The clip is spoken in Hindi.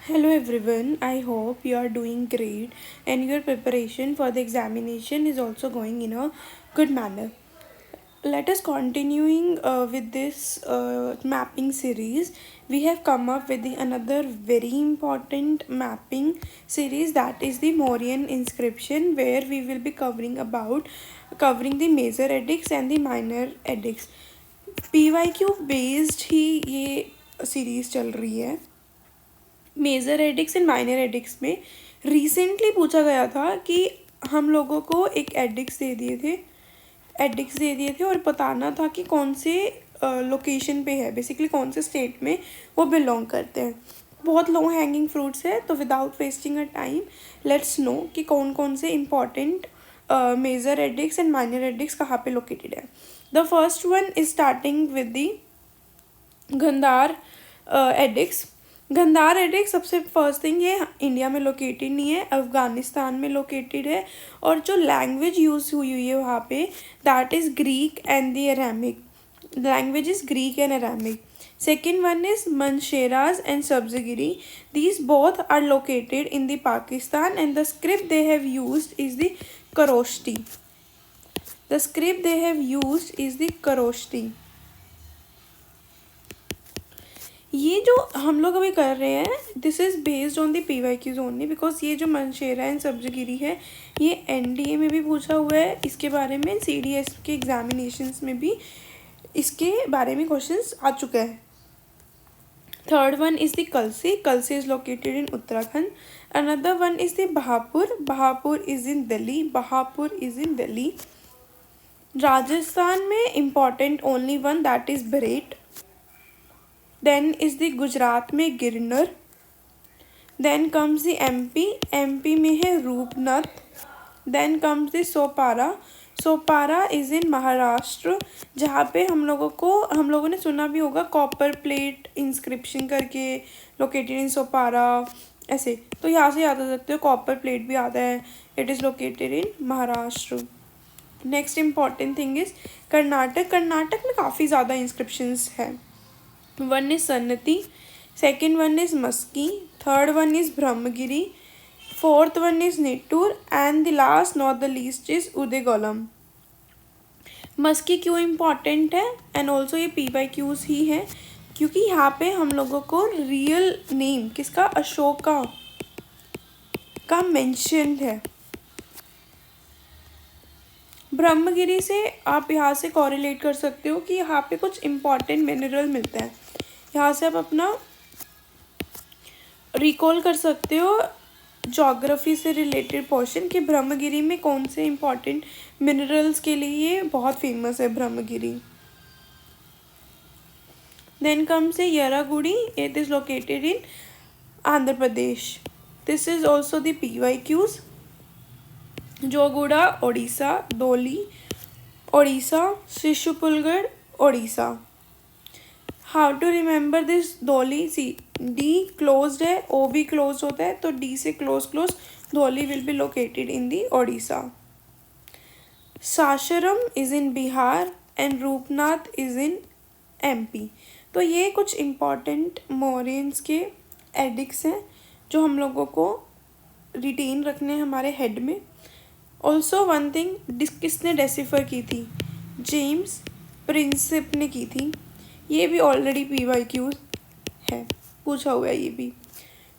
Hello everyone, I hope you are doing great and your preparation for the examination is also going in a good manner. Let us continuing with this mapping series. We have come up with another very important mapping series, that is the Mauryan inscription, where we will be covering the major edicts and the minor edicts. PYQ based ही ये सीरीज चल रही है. Major edicts and minor edicts में रिसेंटली पूछा गया था कि हम लोगों को एक एडिक्स दे दिए थे और बताना था कि कौन से लोकेशन पे है, बेसिकली कौन से स्टेट में वो बिलोंग करते हैं. बहुत लो हैंगिंग फ्रूट्स है, तो without wasting a time let's know कि कौन कौन से important major edicts and minor edicts कहाँ पे लोकेटेड है. The first one is starting with the Gandhar edicts. Gandhar edicts सबसे फर्स्ट थिंग ये इंडिया में लोकेटेड नहीं है, अफ़गानिस्तान में लोकेटेड है. और जो लैंग्वेज यूज़ हुई है वहाँ पे, that is Greek and the Aramaic. Language is Greek and Aramaic. Second one is Mansheras and Sabzagiri. These both are located in the Pakistan and the script they have used is the Kharosthi. The script they have used is the Kharosthi. ये जो हम लोग अभी कर रहे हैं, this is based on the PYQs only, because ये जो मनशेरा एंड सब्जगिरी है ये NDA में भी पूछा हुआ है इसके बारे में, CDS के एग्जामिनेशंस में भी इसके बारे में क्वेश्चंस आ चुका है. Third one is the Kalsi. Kalsi is located in Uttarakhand. Another one is the Bahapur. Bahapur is in Delhi. Bahapur is in Delhi. Rajasthan में important only one, that is Bairat. Then is the Gujarat में Girnar. Then comes the MP. MP में है Rupnath. Then comes the Sopara. Sopara is in Maharashtra, जहाँ पे हम लोगों ने सुना भी होगा कॉपर प्लेट इंस्क्रिप्शन करके लोकेटेड इन सोपारा ऐसे. तो यहाँ से याद आ सकते हो, कॉपर प्लेट भी आता है. It is located in Maharashtra. Next important thing is Karnataka. Karnataka में काफ़ी ज़्यादा इंस्क्रिप्शंस हैं. One is Sannati, second one is Maski, third one is Brahmagiri, fourth one is Nittur, and the last not the least is Udegolam. Maski क्यों इम्पॉर्टेंट है एंड ऑल्सो ये PYQs ही है क्योंकि यहाँ पे हम लोगों को रियल नेम किसका, अशोका का मेंशन है. ब्रह्मगिरी से आप यहाँ से कॉरिलेट कर सकते हो कि यहाँ पे कुछ इम्पॉर्टेंट मिनरल मिलता है. यहाँ से आप अपना रिकॉल कर सकते हो ज्योग्राफी से रिलेटेड पोर्शन कि ब्रह्मगिरी में कौन से इम्पॉर्टेंट मिनरल्स के लिए ये बहुत फेमस है Brahmagiri. Then comes A Yerragudi. It is located in Andhra Pradesh. This is also the PYQs. Jaugada Odisha. Dhauli Odisha. Shishupalgarh Odisha. How to remember this Dhauli. See D closed है, O भी क्लोज होता है, तो D से close Dhauli will be located in the Odisha. Sasaram is in Bihar and Rupnath is in MP. तो ये कुछ इम्पॉर्टेंट मौर्यंस के एडिक्स हैं जो हम लोगों को रिटेन रखने हैं हमारे हेड में. ऑल्सो वन थिंग, किसने डेसिफर की थी, जेम्स प्रिंसिप ने की थी. ये भी ऑलरेडी PYQ है, पूछा हुआ है ये भी.